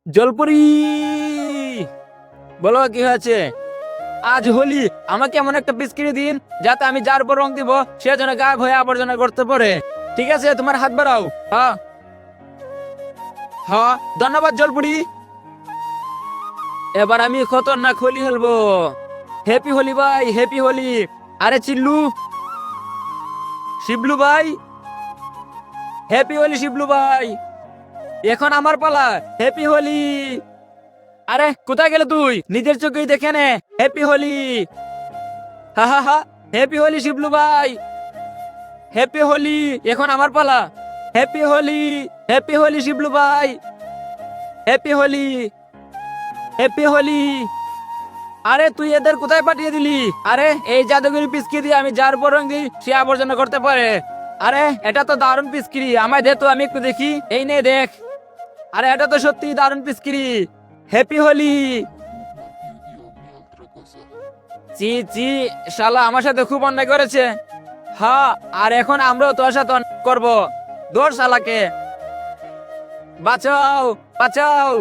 জলপুরি, বলো কি হয়েছে? আজ হোলি, আমাকে এমন একটা পিচকারি দিন যাতে আমি যার উপর রং দিব সে যেন গায়েব হয়ে আবর্জনা করতে পারে। ঠিক আছে, তোমার হাত বাড়াও। হ্যাঁ হ্যাঁ, ধন্যবাদ জলপুরি। এবার আমি খতরনাক হোলি খেলবো। হ্যাপি হোলি ভাই, হ্যাপি হোলি। আরে চিল্লু, শিবলু ভাই, হ্যাপি হোলি শিবলু ভাই। এখন আমার পালা, হ্যাপি হোলি। আরে কোথায় গেলে তুই? নিজের চোখেই দেখে নে। হ্যাপি হোলি। হা হা হা, হ্যাপি হোলি শিবলু ভাই, হ্যাপি হোলি। এখন আমার পালা। হ্যাপি হোলি, হ্যাপি হোলি শিবলু ভাই, হ্যাপি হোলি, হ্যাপি হোলি। আরে তুই এদের কোথায় পাঠিয়ে দিলি? আরে এই জাদুগরি পিচকি দিয়ে আমি যার উপর রং দিই সে আবর্জনা করতে পারে। আরে এটা তো দারুণ পিচকিরি, আমায় দে তো, আমি একটু দেখি। এই নে দেখ। আরে এটা তো সত্যি দারুণ পিচকিরি। হ্যাপি হোলি। চি চি, শালা আমার সাথে খুব অন্যায় করেছে। হ্যাঁ, আর এখন আমরাও তোর সাথে অন্যায় করবো। দৌড় শালাকে, বাঁচাও বাঁচাও।